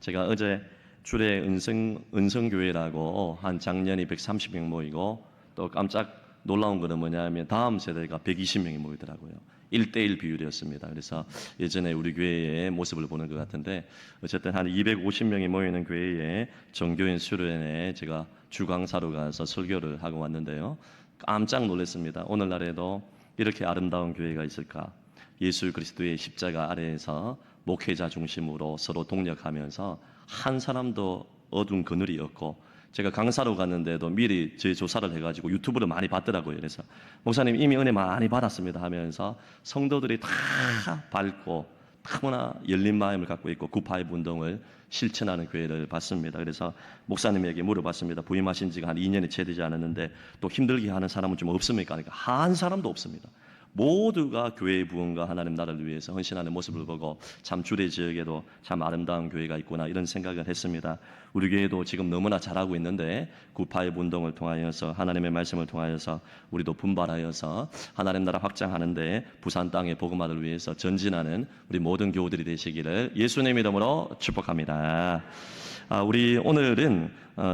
제가 어제 주례 은성교회라고 한 작년이 130명 모이고 또 깜짝 놀라운 거는 뭐냐면 다음 세대가 120명이 모이더라고요. 1대1 비율이었습니다. 그래서 예전에 우리 교회의 모습을 보는 것 같은데 어쨌든 한 250명이 모이는 교회에 정교인 수련회에 제가 주강사로 가서 설교를 하고 왔는데요. 깜짝 놀랐습니다. 오늘날에도 이렇게 아름다운 교회가 있을까? 예수 그리스도의 십자가 아래에서 목회자 중심으로 서로 동력하면서 한 사람도 어두운 그늘이 없고, 제가 강사로 갔는데도 미리 제 조사를 해가지고 유튜브를 많이 봤더라고요. 그래서 목사님 이미 은혜 많이 받았습니다 하면서 성도들이 다 밝고 너무나 열린 마음을 갖고 있고 굿파이브 운동을 실천하는 교회를 봤습니다. 그래서 목사님에게 물어봤습니다. 부임하신 지가 한 2년이 채 되지 않았는데 또 힘들게 하는 사람은 좀 없습니까? 그러니까 한 사람도 없습니다. 모두가 교회의 부흥과 하나님 나라를 위해서 헌신하는 모습을 보고 참 주례 지역에도 참 아름다운 교회가 있구나 이런 생각을 했습니다. 우리 교회도 지금 너무나 잘하고 있는데 굿파이브 운동을 통하여서 하나님의 말씀을 통하여서 우리도 분발하여서 하나님 나라 확장하는데 부산 땅의 복음화를 위해서 전진하는 우리 모든 교우들이 되시기를 예수님 이름으로 축복합니다. 우리 오늘은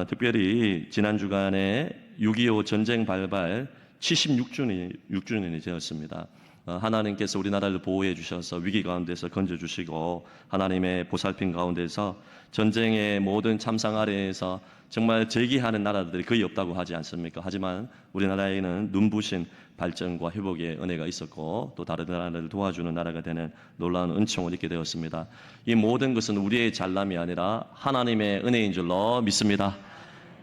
특별히 지난 주간에 6.25 전쟁 발발 76주년이 되었습니다. 하나님께서 우리나라를 보호해 주셔서 위기 가운데서 건져주시고 하나님의 보살핌 가운데서 전쟁의 모든 참상 아래에서 정말 재기하는 나라들이 거의 없다고 하지 않습니까? 하지만 우리나라에는 눈부신 발전과 회복의 은혜가 있었고 또 다른 나라를 도와주는 나라가 되는 놀라운 은총을 입게 되었습니다. 이 모든 것은 우리의 잘남이 아니라 하나님의 은혜인 줄로 믿습니다.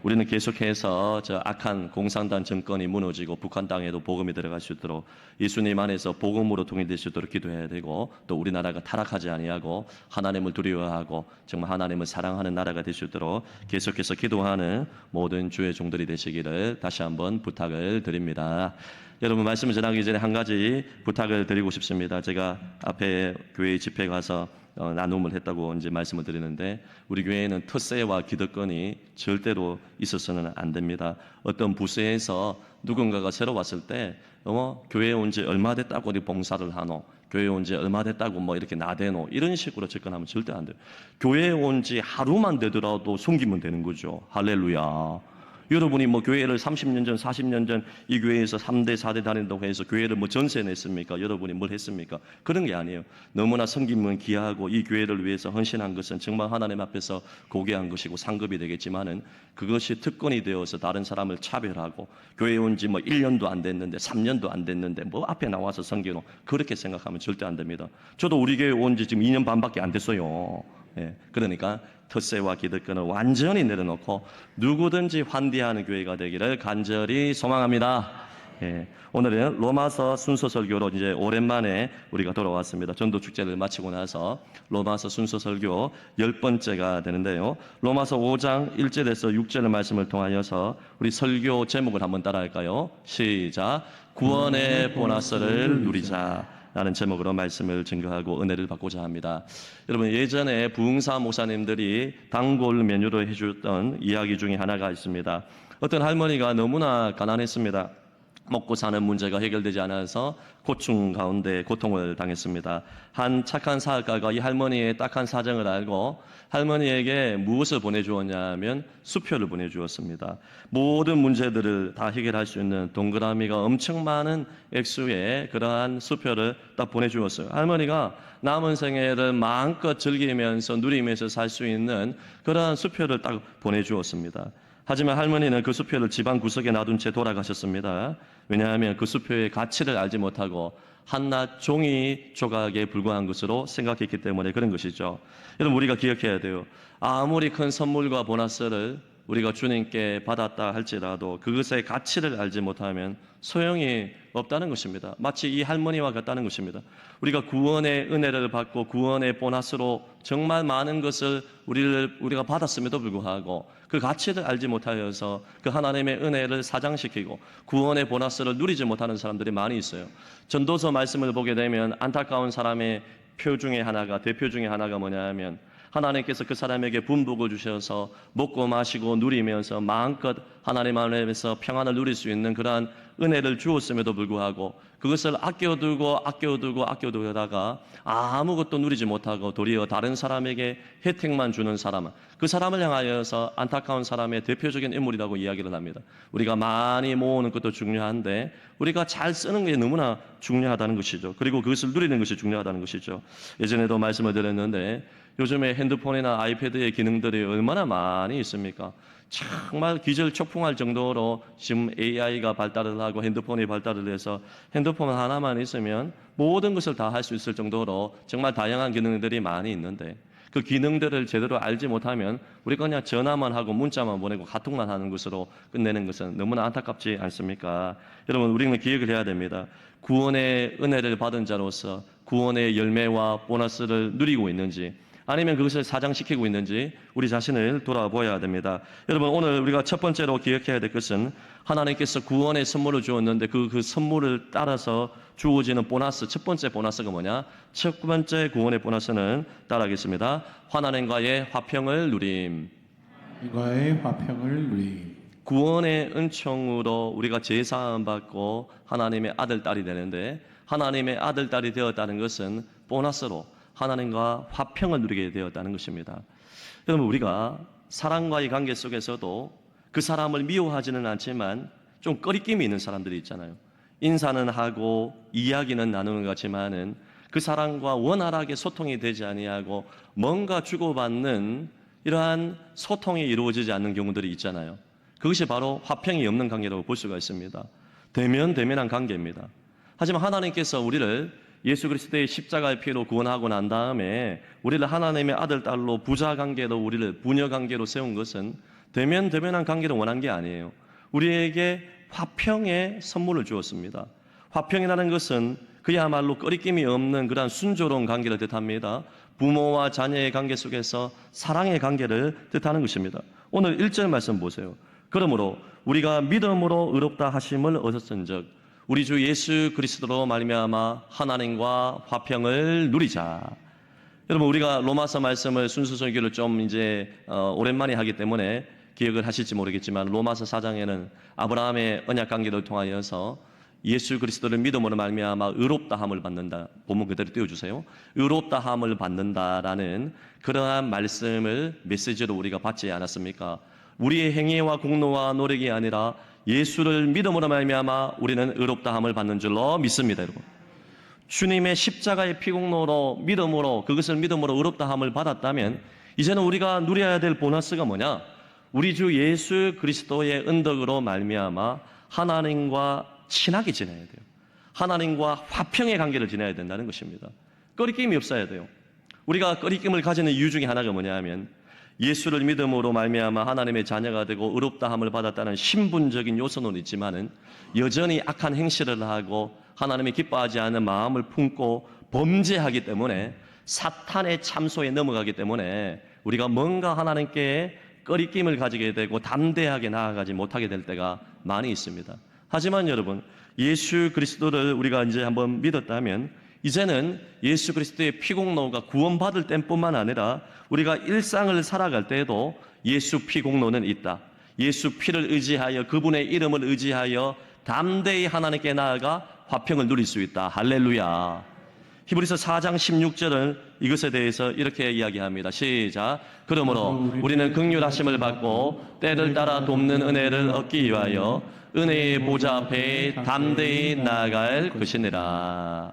우리는 계속해서 저 악한 공산당 정권이 무너지고 북한 땅에도 복음이 들어갈 수 있도록 예수님 안에서 복음으로 통일될 수 있도록 기도해야 되고 또 우리나라가 타락하지 아니하고 하나님을 두려워하고 정말 하나님을 사랑하는 나라가 될 수 있도록 계속해서 기도하는 모든 주의 종들이 되시기를 다시 한번 부탁을 드립니다. 여러분 말씀을 전하기 전에 한 가지 부탁을 드리고 싶습니다. 제가 앞에 교회 집회 가서 나눔을 했다고 이제 말씀을 드리는데 우리 교회에는 텃세와 기득권이 절대로 있어서는 안 됩니다. 어떤 부서에서 누군가가 새로 왔을 때 교회에 온 지 얼마 됐다고 우리 봉사를 하노, 교회에 온 지 얼마 됐다고 뭐 이렇게 나대노 이런 식으로 접근하면 절대 안 돼요. 교회에 온 지 하루만 되더라도 숨기면 되는 거죠. 할렐루야. 여러분이 뭐 교회를 30년 전, 40년 전 이 교회에서 3대, 4대 다닌다고 해서 교회를 뭐 전세 냈습니까? 여러분이 뭘 했습니까? 그런 게 아니에요. 너무나 섬기면 귀하고 이 교회를 위해서 헌신한 것은 정말 하나님 앞에서 고귀한 것이고 상급이 되겠지만은 그것이 특권이 되어서 다른 사람을 차별하고 교회에 온 지 뭐 1년도 안 됐는데 3년도 안 됐는데 뭐 앞에 나와서 섬기노 그렇게 생각하면 절대 안 됩니다. 저도 우리 교회 온 지 지금 2년 반밖에 안 됐어요. 그러니까 텃세와 기득권을 완전히 내려놓고 누구든지 환대하는 교회가 되기를 간절히 소망합니다. 오늘은 로마서 순서 설교로 이제 오랜만에 우리가 돌아왔습니다. 전도 축제를 마치고 나서 로마서 순서 설교 10번째가 되는데요. 로마서 5장 1절에서 6절의 말씀을 통하여서 우리 설교 제목을 한번 따라할까요? 시작. 구원의 보너스를 누리자 라는 제목으로 말씀을 증거하고 은혜를 받고자 합니다. 여러분 예전에 부흥사 목사님들이 단골 메뉴로 해주던 이야기 중에 하나가 있습니다. 어떤 할머니가 너무나 가난했습니다. 먹고 사는 문제가 해결되지 않아서 고충 가운데 고통을 당했습니다. 한 착한 사업가가 이 할머니의 딱한 사정을 알고 할머니에게 무엇을 보내주었냐 하면 수표를 보내주었습니다. 모든 문제들을 다 해결할 수 있는 동그라미가 엄청 많은 액수의 그러한 수표를 딱 보내주었어요. 할머니가 남은 생애를 마음껏 즐기면서 누리면서 살 수 있는 그러한 수표를 딱 보내주었습니다. 하지만 할머니는 그 수표를 집안 구석에 놔둔 채 돌아가셨습니다. 왜냐하면 그 수표의 가치를 알지 못하고 한낱 종이 조각에 불과한 것으로 생각했기 때문에 그런 것이죠. 여러분 우리가 기억해야 돼요. 아무리 큰 선물과 보너스를 우리가 주님께 받았다 할지라도 그것의 가치를 알지 못하면 소용이 없다는 것입니다. 마치 이 할머니와 같다는 것입니다. 우리가 구원의 은혜를 받고 구원의 보너스로 정말 많은 것을 우리가 받았음에도 불구하고 그 가치를 알지 못하여서 그 하나님의 은혜를 사장시키고 구원의 보너스를 누리지 못하는 사람들이 많이 있어요. 전도서 말씀을 보게 되면 안타까운 사람의 대표 중에 하나가 뭐냐 하면 하나님께서 그 사람에게 분복을 주셔서 먹고 마시고 누리면서 마음껏 하나님 안에서 평안을 누릴 수 있는 그러한 은혜를 주었음에도 불구하고 그것을 아껴두다가 아무것도 누리지 못하고 도리어 다른 사람에게 혜택만 주는 사람, 그 사람을 향하여서 안타까운 사람의 대표적인 인물이라고 이야기를 합니다. 우리가 많이 모으는 것도 중요한데 우리가 잘 쓰는 게 너무나 중요하다는 것이죠. 그리고 그것을 누리는 것이 중요하다는 것이죠. 예전에도 말씀을 드렸는데 요즘에 핸드폰이나 아이패드의 기능들이 얼마나 많이 있습니까? 정말 기절초풍할 정도로 지금 AI가 발달을 하고 핸드폰이 발달을 해서 핸드폰 하나만 있으면 모든 것을 다 할 수 있을 정도로 정말 다양한 기능들이 많이 있는데 그 기능들을 제대로 알지 못하면 우리가 그냥 전화만 하고 문자만 보내고 카톡만 하는 것으로 끝내는 것은 너무나 안타깝지 않습니까? 여러분, 우리는 기억을 해야 됩니다. 구원의 은혜를 받은 자로서 구원의 열매와 보너스를 누리고 있는지 아니면 그것을 사장시키고 있는지 우리 자신을 돌아보아야 됩니다. 여러분, 오늘 우리가 첫 번째로 기억해야 될 것은 하나님께서 구원의 선물을 주었는데 그 선물을 따라서 주어지는 보너스, 첫 번째 보너스가 뭐냐? 첫 번째 구원의 보너스는 따라하겠습니다. 하나님과의 화평을 누림. 하나님과의 화평을 누림. 구원의 은총으로 우리가 제사함 받고 하나님의 아들, 딸이 되는데 하나님의 아들, 딸이 되었다는 것은 보너스로 하나님과 화평을 누리게 되었다는 것입니다. 여러분, 우리가 사람과의 관계 속에서도 그 사람을 미워하지는 않지만 좀 꺼리낌이 있는 사람들이 있잖아요. 인사는 하고 이야기는 나누는 것 같지만은 그 사람과 원활하게 소통이 되지 아니하고 뭔가 주고받는 이러한 소통이 이루어지지 않는 경우들이 있잖아요. 그것이 바로 화평이 없는 관계라고 볼 수가 있습니다. 대면대면한 관계입니다. 하지만 하나님께서 우리를 예수 그리스도의 십자가의 피로 구원하고 난 다음에 우리를 하나님의 아들, 딸로 부자 관계로 우리를 부녀 관계로 세운 것은 대면대면한 관계를 원한 게 아니에요. 우리에게 화평의 선물을 주었습니다. 화평이라는 것은 그야말로 꺼리낌이 없는 그러한 순조로운 관계를 뜻합니다. 부모와 자녀의 관계 속에서 사랑의 관계를 뜻하는 것입니다. 오늘 1절 말씀 보세요. 그러므로 우리가 믿음으로 의롭다 하심을 얻었은즉 우리 주 예수 그리스도로 말미암아 하나님과 화평을 누리자. 여러분, 우리가 로마서 말씀을 순수 설교를 좀 이제 오랜만에 하기 때문에 기억을 하실지 모르겠지만 로마서 4장에는 아브라함의 언약 관계를 통하여서 예수 그리스도를 믿음으로 말미암아 의롭다함을 받는다. 본문 그대로 띄워주세요. 의롭다함을 받는다라는 그러한 말씀을 메시지로 우리가 받지 않았습니까? 우리의 행위와 공로와 노력이 아니라 예수를 믿음으로 말미암아 우리는 의롭다함을 받는 줄로 믿습니다, 여러분. 주님의 십자가의 피공로로 믿음으로 그것을 믿음으로 의롭다함을 받았다면 이제는 우리가 누려야 될 보너스가 뭐냐? 우리 주 예수 그리스도의 은덕으로 말미암아 하나님과 친하게 지내야 돼요. 하나님과 화평의 관계를 지내야 된다는 것입니다. 꺼리낌이 없어야 돼요. 우리가 꺼리낌을 가지는 이유 중에 하나가 뭐냐 하면 예수를 믿음으로 말미암아 하나님의 자녀가 되고 의롭다함을 받았다는 신분적인 요소는 있지만은 여전히 악한 행실을 하고 하나님이 기뻐하지 않는 마음을 품고 범죄하기 때문에 사탄의 참소에 넘어가기 때문에 우리가 뭔가 하나님께 꺼리낌을 가지게 되고 담대하게 나아가지 못하게 될 때가 많이 있습니다. 하지만 여러분, 예수 그리스도를 우리가 이제 한번 믿었다면 이제는 예수 그리스도의 피공로가 구원받을 때뿐만 아니라 우리가 일상을 살아갈 때에도 예수 피공로는 있다. 예수 피를 의지하여 그분의 이름을 의지하여 담대히 하나님께 나아가 화평을 누릴 수 있다. 할렐루야. 히브리서 4장 16절은 이것에 대해서 이렇게 이야기합니다. 시작. 그러므로 우리는 긍휼하심을 받고 때를 따라 돕는 은혜를 얻기 위하여 은혜의 보좌 앞에 담대히 나아갈 것이니라.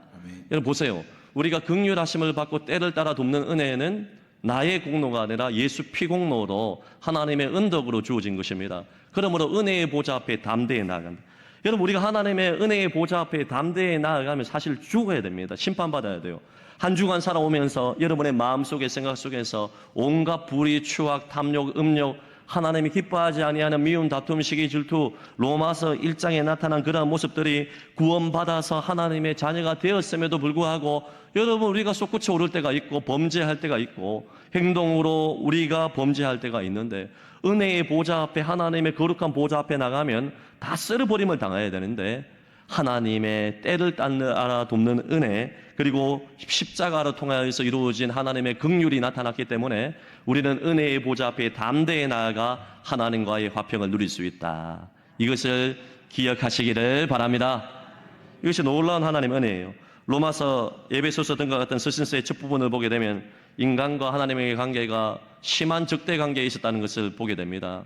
여러분 보세요. 우리가 긍휼하심을 받고 때를 따라 돕는 은혜는 나의 공로가 아니라 예수 피공로로 하나님의 은덕으로 주어진 것입니다. 그러므로 은혜의 보좌 앞에 담대히 나아간다. 여러분, 우리가 하나님의 은혜의 보좌 앞에 담대히 나아가면 사실 죽어야 됩니다. 심판받아야 돼요. 한 주간 살아오면서 여러분의 마음속에 생각 속에서 온갖 불의, 추악, 탐욕, 음욕, 하나님이 기뻐하지 아니하는 미움, 다툼, 시기, 질투, 로마서 1장에 나타난 그러한 모습들이 구원받아서 하나님의 자녀가 되었음에도 불구하고 여러분, 우리가 솟구쳐 오를 때가 있고 범죄할 때가 있고 행동으로 우리가 범죄할 때가 있는데 은혜의 보좌 앞에, 하나님의 거룩한 보좌 앞에 나가면 다 쓸어버림을 당해야 되는데 하나님의 때를 따라 돕는 은혜, 그리고 십자가로 통하여서 이루어진 하나님의 긍휼이 나타났기 때문에 우리는 은혜의 보좌 앞에 담대히 나아가 하나님과의 화평을 누릴 수 있다. 이것을 기억하시기를 바랍니다. 이것이 놀라운 하나님의 은혜예요. 로마서, 에베소서 등과 같은 서신서의 첫 부분을 보게 되면 인간과 하나님의 관계가 심한 적대 관계에 있었다는 것을 보게 됩니다.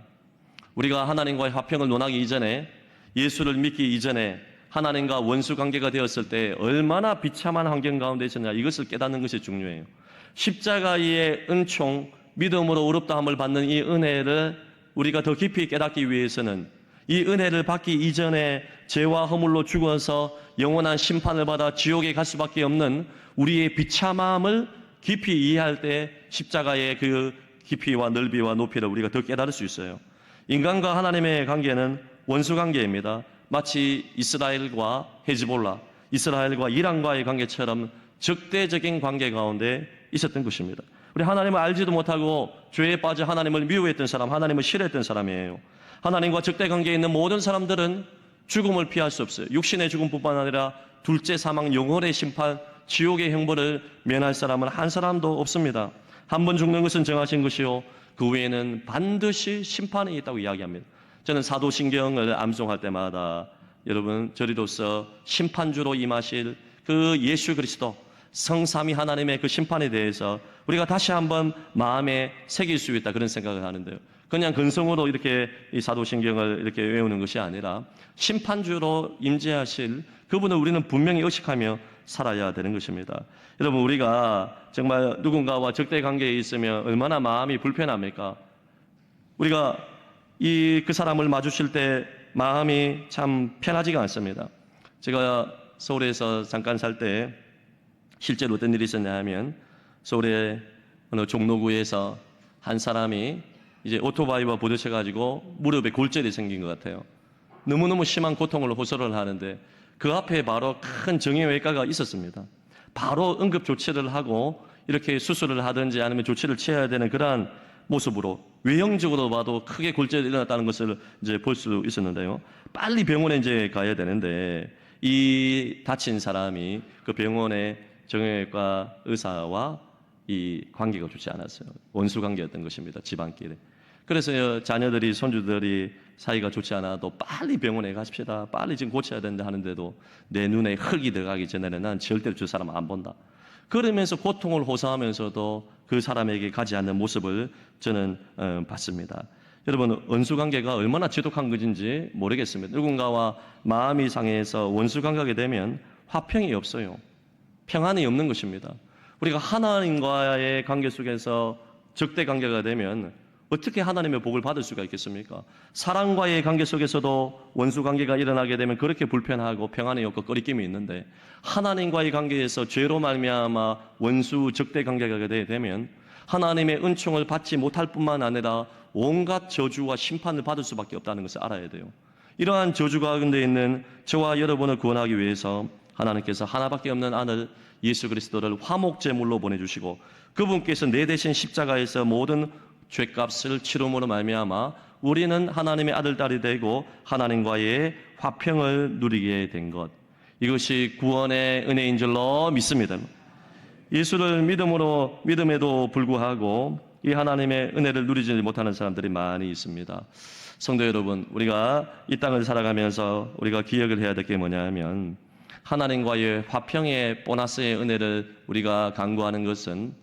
우리가 하나님과의 화평을 논하기 이전에, 예수를 믿기 이전에 하나님과 원수 관계가 되었을 때 얼마나 비참한 환경 가운데 있었냐, 이것을 깨닫는 것이 중요해요. 십자가의 은총, 믿음으로 의롭다함을 받는 이 은혜를 우리가 더 깊이 깨닫기 위해서는 이 은혜를 받기 이전에 죄와 허물로 죽어서 영원한 심판을 받아 지옥에 갈 수밖에 없는 우리의 비참함을 깊이 이해할 때 십자가의 그 깊이와 넓이와 높이를 우리가 더 깨달을 수 있어요. 인간과 하나님의 관계는 원수 관계입니다. 마치 이스라엘과 헤즈볼라, 이스라엘과 이란과의 관계처럼 적대적인 관계 가운데 있었던 것입니다. 우리 하나님을 알지도 못하고 죄에 빠져 하나님을 미워했던 사람, 하나님을 싫어했던 사람이에요. 하나님과 적대 관계에 있는 모든 사람들은 죽음을 피할 수 없어요. 육신의 죽음뿐만 아니라 둘째 사망, 영혼의 심판, 지옥의 형벌을 면할 사람은 한 사람도 없습니다. 한 번 죽는 것은 정하신 것이요, 그 외에는 반드시 심판이 있다고 이야기합니다. 저는 사도신경을 암송할 때마다 여러분, 저리로서 심판주로 임하실 그 예수 그리스도, 성삼위 하나님의 그 심판에 대해서 우리가 다시 한번 마음에 새길 수 있다, 그런 생각을 하는데요. 그냥 근성으로 이렇게 이 사도신경을 이렇게 외우는 것이 아니라 심판주로 임재하실 그분을 우리는 분명히 의식하며 살아야 되는 것입니다. 여러분, 우리가 정말 누군가와 적대 관계에 있으면 얼마나 마음이 불편합니까? 우리가 그 사람을 마주칠 때 마음이 참 편하지가 않습니다. 제가 서울에서 잠깐 살 때 실제로 어떤 일이 있었냐 하면, 서울의 어느 종로구에서 한 사람이 이제 오토바이와 부딪혀 가지고 무릎에 골절이 생긴 것 같아요. 너무너무 심한 고통을 호소를 하는데 그 앞에 바로 큰 정형외과가 있었습니다. 바로 응급 조치를 하고 이렇게 수술을 하든지 아니면 조치를 취해야 되는 그러한 모습으로 외형적으로 봐도 크게 골절이 일어났다는 것을 이제 볼 수 있었는데요. 빨리 병원에 이제 가야 되는데 이 다친 사람이 그 병원의 정형외과 의사와 이 관계가 좋지 않았어요. 원수 관계였던 것입니다. 집안끼리. 그래서 자녀들이, 손주들이 사이가 좋지 않아도 빨리 병원에 가십시다, 빨리 지금 고쳐야 된다 하는데도 내 눈에 흙이 들어가기 전에는 난 절대로 저 사람 안 본다, 그러면서 고통을 호소하면서도 그 사람에게 가지 않는 모습을 저는 봤습니다. 여러분, 원수관계가 얼마나 지독한 것인지 모르겠습니다. 누군가와 마음이 상해서 원수관계가 되면 화평이 없어요. 평안이 없는 것입니다. 우리가 하나님과의 관계 속에서 적대 관계가 되면 어떻게 하나님의 복을 받을 수가 있겠습니까? 사랑과의 관계 속에서도 원수 관계가 일어나게 되면 그렇게 불편하고 평안이 없고 꺼리낌이 있는데, 하나님과의 관계에서 죄로 말미암아 원수 적대 관계가 되면 하나님의 은총을 받지 못할 뿐만 아니라 온갖 저주와 심판을 받을 수밖에 없다는 것을 알아야 돼요. 이러한 저주 가운데 있는 저와 여러분을 구원하기 위해서 하나님께서 하나밖에 없는 아들 예수 그리스도를 화목제물로 보내주시고, 그분께서 내 대신 십자가에서 모든 죄값을 치름으로 말미암아 우리는 하나님의 아들, 딸이 되고 하나님과의 화평을 누리게 된 것, 이것이 구원의 은혜인 줄로 믿습니다. 예수를 믿음에도 불구하고 이 하나님의 은혜를 누리지 못하는 사람들이 많이 있습니다. 성도 여러분, 우리가 이 땅을 살아가면서 우리가 기억을 해야 될 게 뭐냐 하면, 하나님과의 화평의 보너스의 은혜를 우리가 간구하는 것은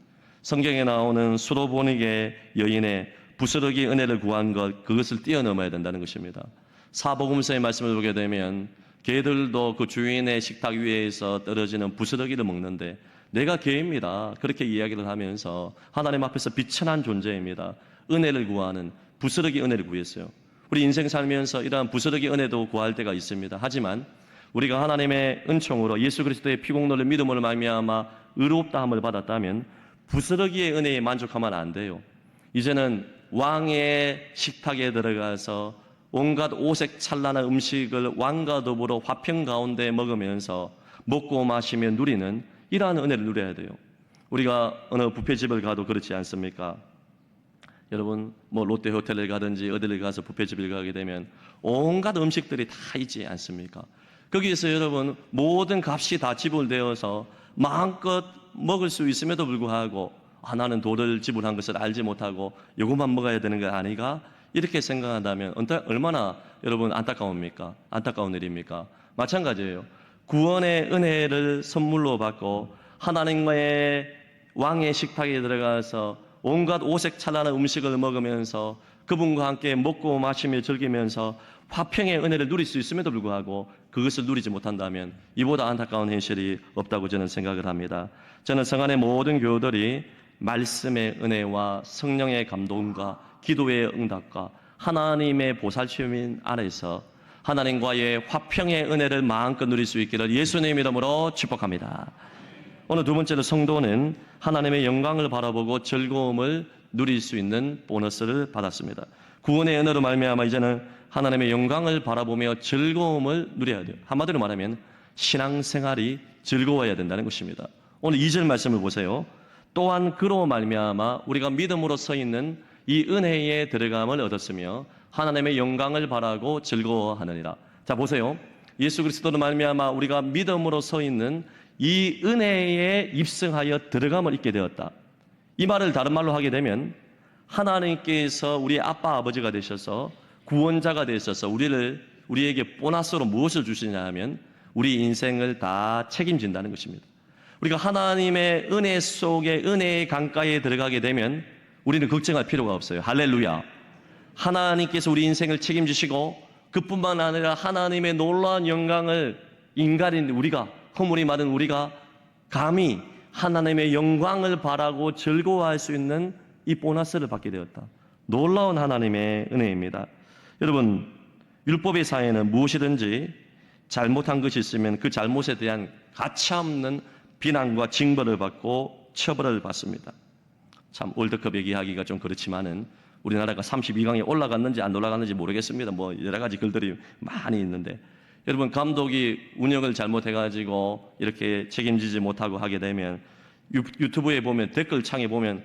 성경에 나오는 수로보니게 여인의 부스러기 은혜를 구한 것, 그것을 뛰어넘어야 된다는 것입니다. 사복음서의 말씀을 보게 되면 개들도 그 주인의 식탁 위에서 떨어지는 부스러기를 먹는데 내가 개입니다, 그렇게 이야기를 하면서 하나님 앞에서 비천한 존재입니다. 은혜를 구하는 부스러기 은혜를 구했어요. 우리 인생 살면서 이러한 부스러기 은혜도 구할 때가 있습니다. 하지만 우리가 하나님의 은총으로 예수 그리스도의 피공로를 믿음으로 말미암아 의롭다함을 받았다면 부스러기의 은혜에 만족하면 안 돼요. 이제는 왕의 식탁에 들어가서 온갖 오색 찬란한 음식을 왕과 더불어 화평 가운데 먹으면서 먹고 마시며 누리는 이러한 은혜를 누려야 돼요. 우리가 어느 뷔페집을 가도 그렇지 않습니까? 여러분, 뭐 롯데 호텔을 가든지 어디를 가서 뷔페집을 가게 되면 온갖 음식들이 다 있지 않습니까? 거기에서 여러분 모든 값이 다 지불되어서 마음껏 먹을 수 있음에도 불구하고 나는 도를 지불한 것을 알지 못하고 요것만 먹어야 되는 거 아니가? 이렇게 생각한다면 얼마나 여러분 안타까웁니까? 안타까운 일입니까? 마찬가지예요. 구원의 은혜를 선물로 받고 하나님의 왕의 식탁에 들어가서 온갖 오색찬란한 음식을 먹으면서 그분과 함께 먹고 마시며 즐기면서 화평의 은혜를 누릴 수 있음에도 불구하고 그것을 누리지 못한다면 이보다 안타까운 현실이 없다고 저는 생각을 합니다. 저는 성안의 모든 교우들이 말씀의 은혜와 성령의 감동과 기도의 응답과 하나님의 보살핌인 안에서 하나님과의 화평의 은혜를 마음껏 누릴 수 있기를 예수님 이름으로 축복합니다. 오늘 두 번째로 성도는 하나님의 영광을 바라보고 즐거움을 누릴 수 있는 보너스를 받았습니다. 구원의 은혜로 말미암아 이제는 하나님의 영광을 바라보며 즐거움을 누려야 돼요. 한마디로 말하면 신앙생활이 즐거워야 된다는 것입니다. 오늘 2절 말씀을 보세요. 또한 그로 말미암아 우리가 믿음으로 서 있는 이 은혜에 들어감을 얻었으며 하나님의 영광을 바라고 즐거워하느니라. 자 보세요. 예수 그리스도로 말미암아 우리가 믿음으로 서 있는 이 은혜에 입성하여 들어감을 잊게 되었다. 이 말을 다른 말로 하게 되면 하나님께서 우리의 아빠 아버지가 되셔서 구원자가 되셔서 우리에게 보너스로 무엇을 주시냐 하면 우리 인생을 다 책임진다는 것입니다. 우리가 하나님의 은혜 속에 은혜의 강가에 들어가게 되면 우리는 걱정할 필요가 없어요. 할렐루야. 하나님께서 우리 인생을 책임지시고 그뿐만 아니라 하나님의 놀라운 영광을 인간인 우리가 허물이 많은 우리가 감히 하나님의 영광을 바라고 즐거워할 수 있는 이 보너스를 받게 되었다. 놀라운 하나님의 은혜입니다. 여러분, 율법의 사회는 무엇이든지 잘못한 것이 있으면 그 잘못에 대한 가차없는 비난과 징벌을 받고 처벌을 받습니다. 참 월드컵 얘기하기가 좀 그렇지만은 우리나라가 32강에 올라갔는지 안 올라갔는지 모르겠습니다. 뭐 여러 가지 글들이 많이 있는데 여러분 감독이 운영을 잘못해가지고 이렇게 책임지지 못하고 하게 되면 유튜브에 보면 댓글창에 보면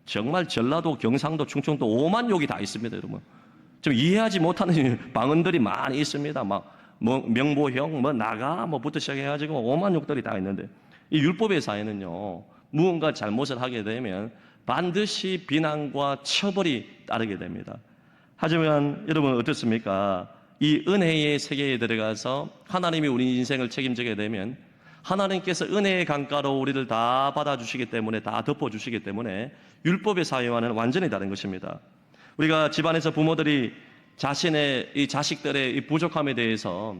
정말 전라도, 경상도, 충청도 오만 욕이 다 있습니다, 여러분. 좀 이해하지 못하는 방언들이 많이 있습니다. 막 뭐 명보형, 뭐 나가, 뭐부터 시작해가지고 오만 욕들이 다 있는데 이 율법의 사회는요 무언가 잘못을 하게 되면 반드시 비난과 처벌이 따르게 됩니다. 하지만 여러분 어떻습니까? 이 은혜의 세계에 들어가서 하나님이 우리 인생을 책임지게 되면 하나님께서 은혜의 강가로 우리를 다 받아주시기 때문에 다 덮어주시기 때문에 율법의 사회와는 완전히 다른 것입니다. 우리가 집안에서 부모들이 자신의 이 자식들의 이 부족함에 대해서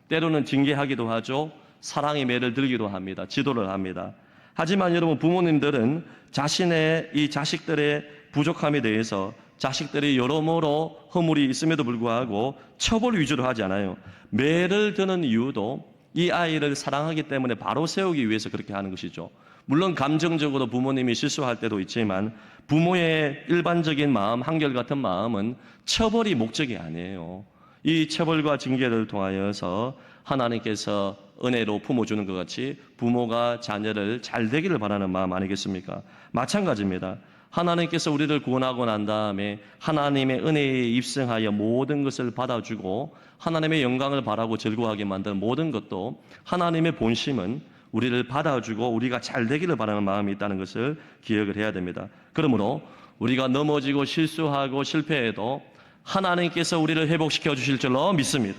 때로는 징계하기도 하죠. 사랑의 매를 들기도 합니다. 지도를 합니다. 하지만 여러분 부모님들은 자신의 이 자식들의 부족함에 대해서 자식들이 여러모로 허물이 있음에도 불구하고 처벌 위주로 하지 않아요. 매를 드는 이유도 이 아이를 사랑하기 때문에 바로 세우기 위해서 그렇게 하는 것이죠. 물론 감정적으로 부모님이 실수할 때도 있지만 부모의 일반적인 마음, 한결같은 마음은 처벌이 목적이 아니에요. 이 처벌과 징계를 통하여서 하나님께서 은혜로 품어주는 것 같이 부모가 자녀를 잘 되기를 바라는 마음 아니겠습니까? 마찬가지입니다. 하나님께서 우리를 구원하고 난 다음에 하나님의 은혜에 입성하여 모든 것을 받아주고 하나님의 영광을 바라고 즐거워하게 만드는 모든 것도 하나님의 본심은 우리를 받아주고 우리가 잘 되기를 바라는 마음이 있다는 것을 기억을 해야 됩니다. 그러므로 우리가 넘어지고 실수하고 실패해도 하나님께서 우리를 회복시켜 주실 줄로 믿습니다.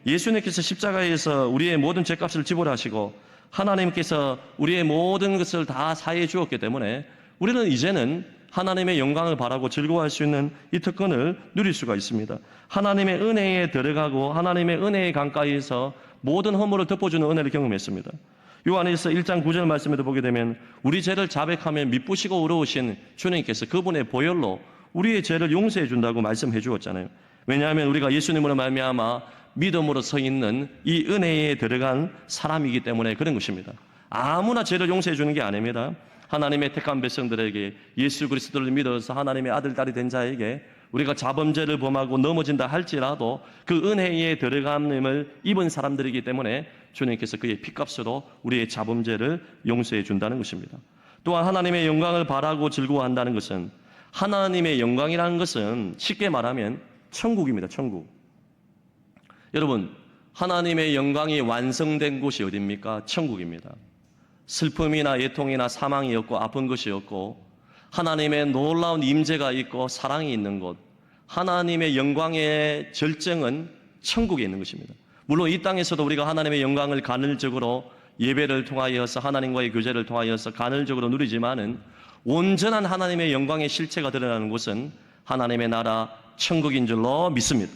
예수님께서 십자가에서 우리의 모든 죄값을 지불하시고 하나님께서 우리의 모든 것을 다 사해 주었기 때문에 우리는 이제는 하나님의 영광을 바라고 즐거워할 수 있는 이 특권을 누릴 수가 있습니다. 하나님의 은혜에 들어가고 하나님의 은혜의 강가에서 모든 허물을 덮어주는 은혜를 경험했습니다. 요한일서 1장 9절 말씀에도 보게 되면 우리 죄를 자백하며 미쁘시고 의로우신 주님께서 그분의 보혈로 우리의 죄를 용서해 준다고 말씀해 주었잖아요. 왜냐하면 우리가 예수님으로 말미암아 믿음으로 서 있는 이 은혜에 들어간 사람이기 때문에 그런 것입니다. 아무나 죄를 용서해 주는 게 아닙니다. 하나님의 택한 백성들에게 예수 그리스도를 믿어서 하나님의 아들, 딸이 된 자에게 우리가 자범죄를 범하고 넘어진다 할지라도 그 은혜에 들어감을 입은 사람들이기 때문에 주님께서 그의 피값으로 우리의 자범죄를 용서해 준다는 것입니다. 또한 하나님의 영광을 바라고 즐거워한다는 것은 하나님의 영광이라는 것은 쉽게 말하면 천국입니다. 천국. 여러분 하나님의 영광이 완성된 곳이 어디입니까? 천국입니다. 슬픔이나 애통이나 사망이 없고 아픈 것이 없고 하나님의 놀라운 임재가 있고 사랑이 있는 곳, 하나님의 영광의 절정은 천국에 있는 것입니다. 물론 이 땅에서도 우리가 하나님의 영광을 간헐적으로 예배를 통하여서 하나님과의 교제를 통하여서 간헐적으로 누리지만은 온전한 하나님의 영광의 실체가 드러나는 곳은 하나님의 나라 천국인 줄로 믿습니다.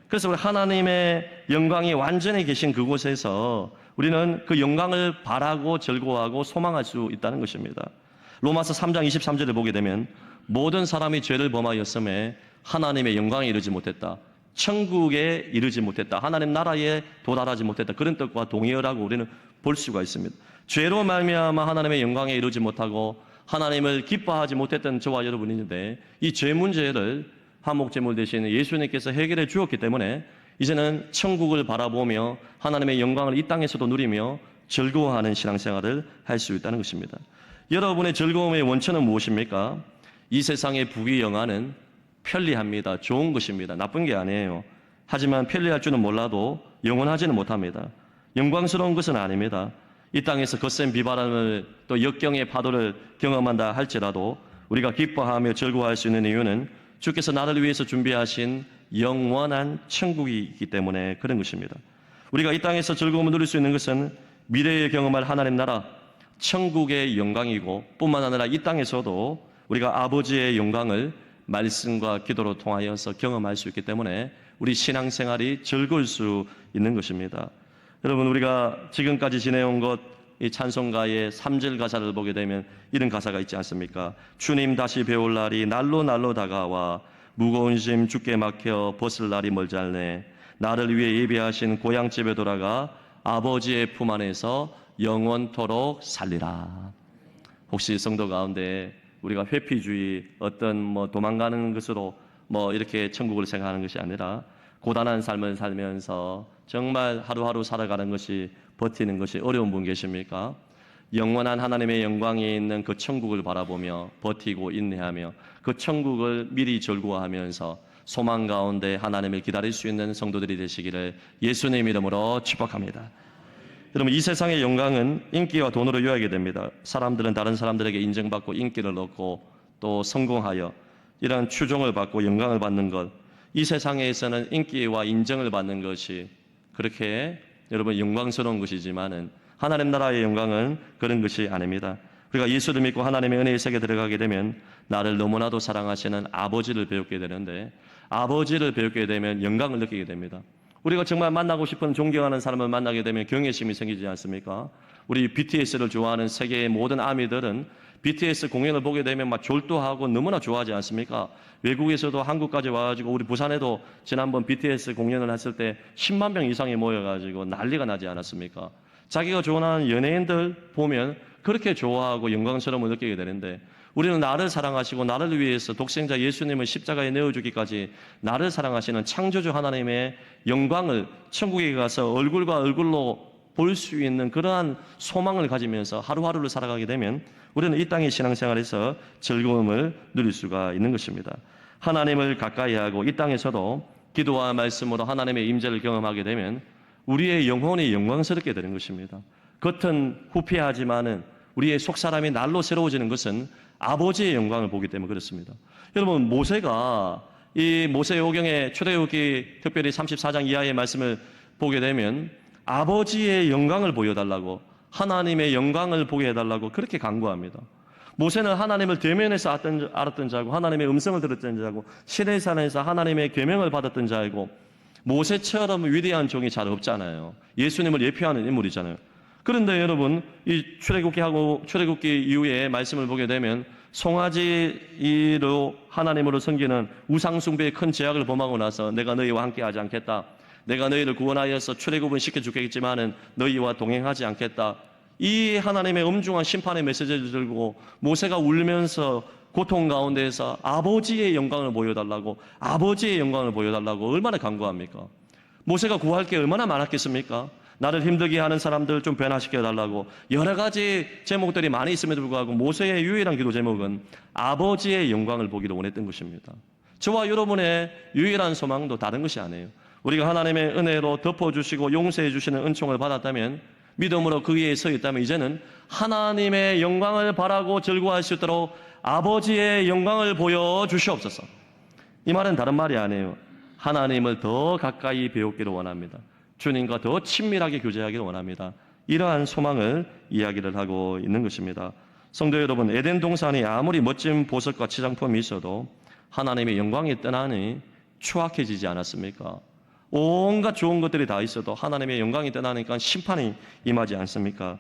그래서 우리 하나님의 영광이 완전히 계신 그곳에서 우리는 그 영광을 바라고 즐거워하고 소망할 수 있다는 것입니다. 로마서 3장 23절을 보게 되면 모든 사람이 죄를 범하였음에 하나님의 영광에 이르지 못했다. 천국에 이르지 못했다. 하나님 나라에 도달하지 못했다. 그런 뜻과 동의어라고 우리는 볼 수가 있습니다. 죄로 말미암아 하나님의 영광에 이르지 못하고 하나님을 기뻐하지 못했던 저와 여러분이 있는데 이 죄 문제를 화목제물 대신 예수님께서 해결해 주었기 때문에 이제는 천국을 바라보며 하나님의 영광을 이 땅에서도 누리며 즐거워하는 신앙생활을 할 수 있다는 것입니다. 여러분의 즐거움의 원천은 무엇입니까? 이 세상의 부귀영화는 편리합니다. 좋은 것입니다. 나쁜 게 아니에요. 하지만 편리할 줄은 몰라도 영원하지는 못합니다. 영광스러운 것은 아닙니다. 이 땅에서 거센 비바람을 또 역경의 파도를 경험한다 할지라도 우리가 기뻐하며 즐거워할 수 있는 이유는 주께서 나를 위해서 준비하신 영원한 천국이 있기 때문에 그런 것입니다. 우리가 이 땅에서 즐거움을 누릴 수 있는 것은 미래에 경험할 하나님 나라 천국의 영광이고 뿐만 아니라 이 땅에서도 우리가 아버지의 영광을 말씀과 기도로 통하여서 경험할 수 있기 때문에 우리 신앙생활이 즐거울 수 있는 것입니다. 여러분, 우리가 지금까지 지내온 것, 이 찬송가의 3절 가사를 보게 되면 이런 가사가 있지 않습니까? 주님 다시 배울 날이 날로 다가와 무거운 짐 주께 맡겨 벗을 날이 멀지 않네. 나를 위해 예비하신 고향집에 돌아가 아버지의 품 안에서 영원토록 살리라. 혹시 성도 가운데 우리가 회피주의, 어떤 도망가는 것으로 이렇게 천국을 생각하는 것이 아니라 고단한 삶을 살면서 정말 하루하루 살아가는 것이, 버티는 것이 어려운 분 계십니까? 영원한 하나님의 영광이 있는 그 천국을 바라보며 버티고 인내하며 그 천국을 미리 즐거워하면서 소망 가운데 하나님을 기다릴 수 있는 성도들이 되시기를 예수님 이름으로 축복합니다. 여러분, 이 세상의 영광은 인기와 돈으로 요하게 됩니다. 사람들은 다른 사람들에게 인정받고 인기를 얻고 또 성공하여 이러한 추종을 받고 영광을 받는 것, 이 세상에서는 인기와 인정을 받는 것이 그렇게 여러분 영광스러운 것이지만은 하나님 나라의 영광은 그런 것이 아닙니다. 우리가 예수를 믿고 하나님의 은혜의 세계에 들어가게 되면 나를 너무나도 사랑하시는 아버지를 배우게 되는데, 아버지를 배우게 되면 영광을 느끼게 됩니다. 우리가 정말 만나고 싶은 존경하는 사람을 만나게 되면 경외심이 생기지 않습니까? 우리 BTS를 좋아하는 세계의 모든 아미들은 BTS 공연을 보게 되면 막 졸도하고 너무나 좋아하지 않습니까? 외국에서도 한국까지 와가지고 우리 부산에도 지난번 BTS 공연을 했을 때 10만 명 이상이 모여가지고 난리가 나지 않았습니까? 자기가 좋아하는 연예인들 보면 그렇게 좋아하고 영광스러움을 느끼게 되는데, 우리는 나를 사랑하시고 나를 위해서 독생자 예수님을 십자가에 내어주기까지 나를 사랑하시는 창조주 하나님의 영광을 천국에 가서 얼굴과 얼굴로 볼 수 있는 그러한 소망을 가지면서 하루하루를 살아가게 되면 우리는 이 땅의 신앙생활에서 즐거움을 누릴 수가 있는 것입니다. 하나님을 가까이 하고 이 땅에서도 기도와 말씀으로 하나님의 임재를 경험하게 되면 우리의 영혼이 영광스럽게 되는 것입니다. 겉은 후피하지만은 우리의 속사람이 날로 새로워지는 것은 아버지의 영광을 보기 때문에 그렇습니다. 여러분, 모세가 이 모세오경의 출애굽기 특별히 34장 이하의 말씀을 보게 되면 아버지의 영광을 보여달라고, 하나님의 영광을 보게 해달라고 그렇게 간구합니다. 모세는 하나님을 대면에서 알았던 자고 하나님의 음성을 들었던 자고 시내산에서 하나님의 계명을 받았던 자이고 모세처럼 위대한 종이 잘 없잖아요. 예수님을 예표하는 인물이잖아요. 그런데 여러분, 이 출애굽기 이후에 말씀을 보게 되면 송아지로 하나님으로 섬기는 우상숭배의 큰 죄악을 범하고 나서 내가 너희와 함께하지 않겠다. 내가 너희를 구원하여서 출애굽은 시켜주겠지만은 너희와 동행하지 않겠다. 이 하나님의 엄중한 심판의 메시지를 들고 모세가 울면서 고통 가운데에서 아버지의 영광을 보여달라고, 아버지의 영광을 보여달라고 얼마나 간구합니까? 모세가 구할 게 얼마나 많았겠습니까? 나를 힘들게 하는 사람들 좀 변화시켜달라고 여러 가지 제목들이 많이 있음에도 불구하고 모세의 유일한 기도 제목은 아버지의 영광을 보기를 원했던 것입니다. 저와 여러분의 유일한 소망도 다른 것이 아니에요. 우리가 하나님의 은혜로 덮어주시고 용서해 주시는 은총을 받았다면, 믿음으로 그 위에 서 있다면, 이제는 하나님의 영광을 바라고 즐거워할 수 있도록 아버지의 영광을 보여주시옵소서. 이 말은 다른 말이 아니에요. 하나님을 더 가까이 배우기를 원합니다. 주님과 더 친밀하게 교제하기를 원합니다. 이러한 소망을 이야기를 하고 있는 것입니다. 성도 여러분, 에덴 동산이 아무리 멋진 보석과 치장품이 있어도 하나님의 영광이 떠나니 추악해지지 않았습니까? 온갖 좋은 것들이 다 있어도 하나님의 영광이 떠나니까 심판이 임하지 않습니까?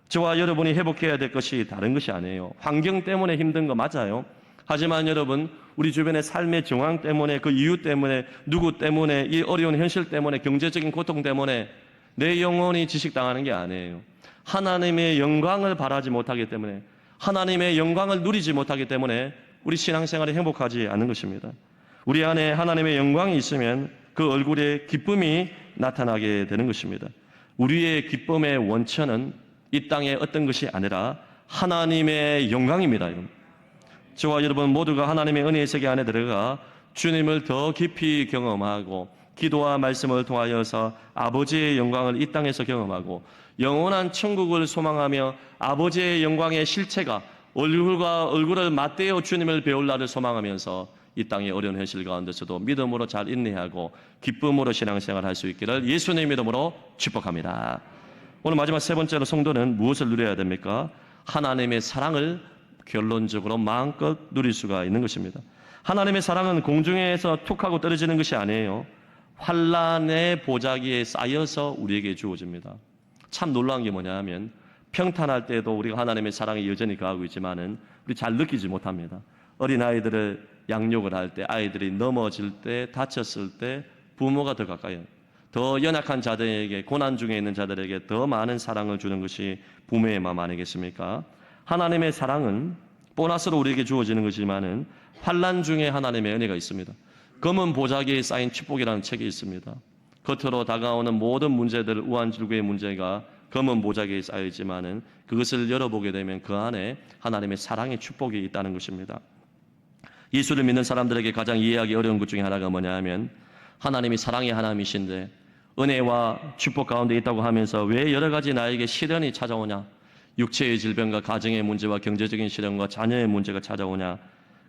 저와 여러분이 회복해야 될 것이 다른 것이 아니에요. 환경 때문에 힘든 거 맞아요. 하지만 여러분, 우리 주변의 삶의 정황 때문에, 그 이유 때문에, 누구 때문에, 이 어려운 현실 때문에, 경제적인 고통 때문에 내 영혼이 지식당하는 게 아니에요. 하나님의 영광을 바라지 못하기 때문에, 하나님의 영광을 누리지 못하기 때문에 우리 신앙생활이 행복하지 않는 것입니다. 우리 안에 하나님의 영광이 있으면 그 얼굴에 기쁨이 나타나게 되는 것입니다. 우리의 기쁨의 원천은 이 땅의 어떤 것이 아니라 하나님의 영광입니다. 여러분. 저와 여러분 모두가 하나님의 은혜의 세계 안에 들어가 주님을 더 깊이 경험하고 기도와 말씀을 통하여서 아버지의 영광을 이 땅에서 경험하고 영원한 천국을 소망하며 아버지의 영광의 실체가 얼굴과 얼굴을 맞대어 주님을 배울 날을 소망하면서 이 땅의 어려운 현실 가운데서도 믿음으로 잘 인내하고 기쁨으로 신앙생활을 할 수 있기를 예수님의 이름으로 축복합니다. 오늘 마지막 세 번째로 성도는 무엇을 누려야 됩니까? 하나님의 사랑을 결론적으로 마음껏 누릴 수가 있는 것입니다. 하나님의 사랑은 공중에서 툭 하고 떨어지는 것이 아니에요. 환난의 보자기에 쌓여서 우리에게 주어집니다. 참 놀라운 게 뭐냐 하면 평탄할 때도 우리가 하나님의 사랑이 여전히 가하고 있지만은 우리 잘 느끼지 못합니다. 어린아이들을 양육을 할 때, 아이들이 넘어질 때, 다쳤을 때 부모가 더 가까이요. 더 연약한 자들에게, 고난 중에 있는 자들에게 더 많은 사랑을 주는 것이 부모의 마음 아니겠습니까? 하나님의 사랑은 보너스로 우리에게 주어지는 것이지만은 환난 중에 하나님의 은혜가 있습니다. 검은 보자기에 쌓인 축복이라는 책이 있습니다. 겉으로 다가오는 모든 문제들, 우환질구의 문제가 검은 보자기에 쌓여 있지만은 그것을 열어보게 되면 그 안에 하나님의 사랑의 축복이 있다는 것입니다. 예수를 믿는 사람들에게 가장 이해하기 어려운 것 중에 하나가 뭐냐 하면 하나님이 사랑의 하나님이신데 은혜와 축복 가운데 있다고 하면서 왜 여러 가지 나에게 시련이 찾아오냐, 육체의 질병과 가정의 문제와 경제적인 시련과 자녀의 문제가 찾아오냐,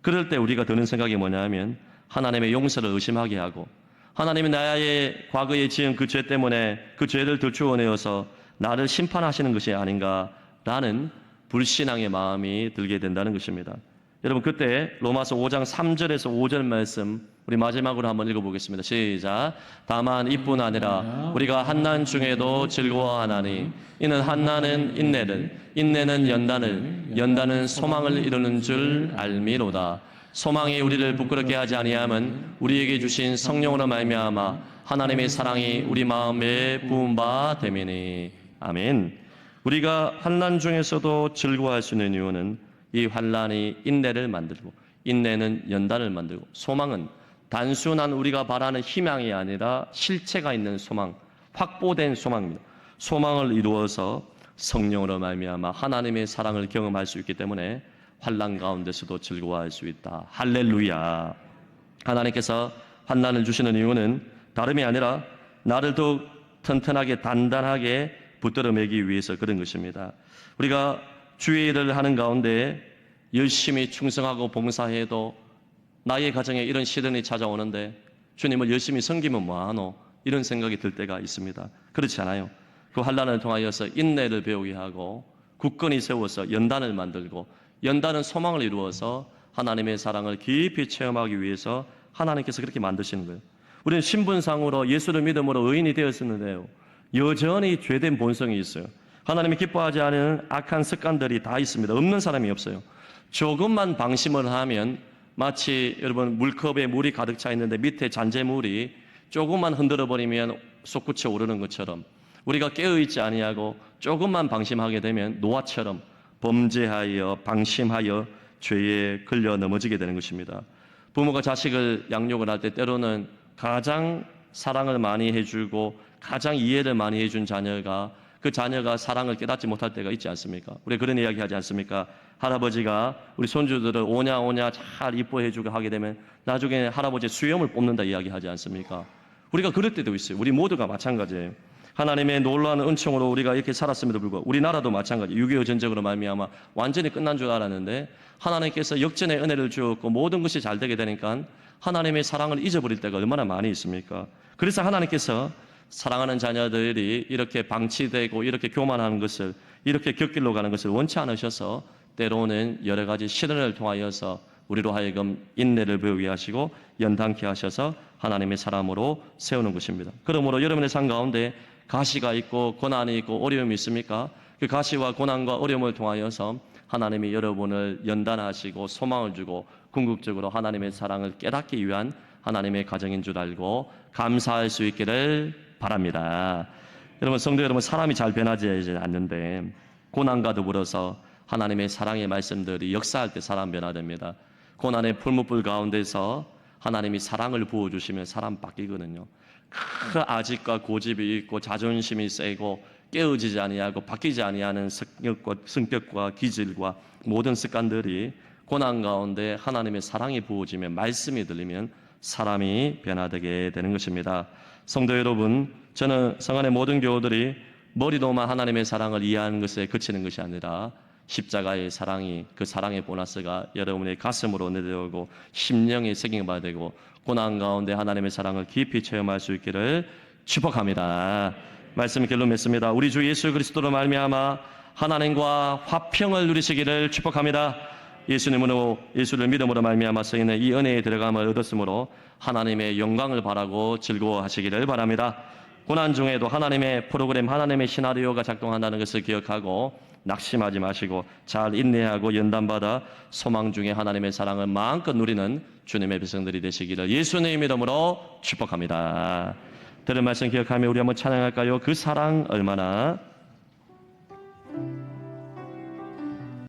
그럴 때 우리가 드는 생각이 뭐냐 하면 하나님의 용서를 의심하게 하고 하나님이 나의 과거에 지은 그 죄 때문에 그 죄를 들추어내어서 나를 심판하시는 것이 아닌가라는 불신앙의 마음이 들게 된다는 것입니다. 여러분, 그때 로마서 5장 3절에서 5절 말씀 우리 마지막으로 한번 읽어보겠습니다. 시작. 다만 이뿐 아니라 우리가 환난 중에도 즐거워하나니 이는 환난은 인내를, 인내는 연단을, 연단은 소망을 이루는 줄 알미로다. 소망이 우리를 부끄럽게 하지 아니함은 우리에게 주신 성령으로 말미암아 하나님의 사랑이 우리 마음에 부은 바 됨이니. 아멘. 우리가 환난 중에서도 즐거워할 수 있는 이유는 이 환난이 인내를 만들고, 인내는 연단을 만들고, 소망은 단순한 우리가 바라는 희망이 아니라 실체가 있는 소망, 확보된 소망입니다. 소망을 이루어서 성령으로 말미암아 하나님의 사랑을 경험할 수 있기 때문에 환난 가운데서도 즐거워할 수 있다. 할렐루야. 하나님께서 환난을 주시는 이유는 다름이 아니라 나를 더욱 튼튼하게 단단하게 붙들어 매기 위해서 그런 것입니다. 우리가 주의 일을 하는 가운데 열심히 충성하고 봉사해도 나의 가정에 이런 시련이 찾아오는데 주님을 열심히 섬기면 뭐하노? 이런 생각이 들 때가 있습니다. 그렇지 않아요. 그 환난을 통하여서 인내를 배우게 하고 굳건히 세워서 연단을 만들고, 연단은 소망을 이루어서 하나님의 사랑을 깊이 체험하기 위해서 하나님께서 그렇게 만드시는 거예요. 우리는 신분상으로 예수를 믿음으로 의인이 되었었는데요, 여전히 죄된 본성이 있어요. 하나님이 기뻐하지 않은 악한 습관들이 다 있습니다. 없는 사람이 없어요. 조금만 방심을 하면 마치 여러분 물컵에 물이 가득 차 있는데 밑에 잔재물이 조금만 흔들어 버리면 솟구쳐 오르는 것처럼 우리가 깨어있지 아니하고 조금만 방심하게 되면 노아처럼 범죄하여 방심하여 죄에 걸려 넘어지게 되는 것입니다. 부모가 자식을 양육을 할 때 때로는 가장 사랑을 많이 해주고 가장 이해를 많이 해준 자녀가 그 자녀가 사랑을 깨닫지 못할 때가 있지 않습니까? 우리 그런 이야기 하지 않습니까? 할아버지가 우리 손주들을 오냐 잘 이뻐해주고 하게 되면 나중에 할아버지 수염을 뽑는다 이야기 하지 않습니까? 우리가 그럴 때도 있어요. 우리 모두가 마찬가지예요. 하나님의 놀라운 은총으로 우리가 이렇게 살았음에도 불구하고 우리나라도 마찬가지. 6.25 전쟁으로 말미암아 완전히 끝난 줄 알았는데 하나님께서 역전의 은혜를 주었고 모든 것이 잘 되게 되니까 하나님의 사랑을 잊어버릴 때가 얼마나 많이 있습니까? 그래서 하나님께서 사랑하는 자녀들이 이렇게 방치되고 이렇게 교만하는 것을, 이렇게 곁길로 가는 것을 원치 않으셔서 때로는 여러 가지 시련을 통하여서 우리로 하여금 인내를 배우게 하시고 연단케 하셔서 하나님의 사람으로 세우는 것입니다. 그러므로 여러분의 삶 가운데 가시가 있고 고난이 있고 어려움이 있습니까? 그 가시와 고난과 어려움을 통하여서 하나님이 여러분을 연단하시고 소망을 주고 궁극적으로 하나님의 사랑을 깨닫기 위한 하나님의 가정인 줄 알고 감사할 수 있기를 바랍니다. 여러분, 성도 여러분, 사람이 잘 변하지 않는데 고난과 더불어서 하나님의 사랑의 말씀들이 역사할 때 사람 변화됩니다. 고난의 풀무불 가운데서 하나님이 사랑을 부어주시면 사람 바뀌거든요. 그 아집과 고집이 있고 자존심이 세고 깨어지지 아니하고 바뀌지 아니하는 성격과 기질과 모든 습관들이 고난 가운데 하나님의 사랑이 부어지면, 말씀이 들리면 사람이 변화되게 되는 것입니다. 성도 여러분, 저는 성안의 모든 교우들이 머리로만 하나님의 사랑을 이해하는 것에 그치는 것이 아니라 십자가의 사랑이, 그 사랑의 보너스가 여러분의 가슴으로 내려오고 심령에 새김받아 되고 고난 가운데 하나님의 사랑을 깊이 체험할 수 있기를 축복합니다. 말씀 결론 맺습니다. 우리 주 예수 그리스도로 말미암아 하나님과 화평을 누리시기를 축복합니다. 예수를 믿음으로 말미암아 저희는 이 은혜에 들어감을 얻었으므로 하나님의 영광을 바라고 즐거워하시기를 바랍니다. 고난 중에도 하나님의 프로그램, 하나님의 시나리오가 작동한다는 것을 기억하고 낙심하지 마시고 잘 인내하고 연단받아 소망 중에 하나님의 사랑을 마음껏 누리는 주님의 백성들이 되시기를 예수님 이름으로 축복합니다. 들은 말씀 기억하며 우리 한번 찬양할까요? 그 사랑 얼마나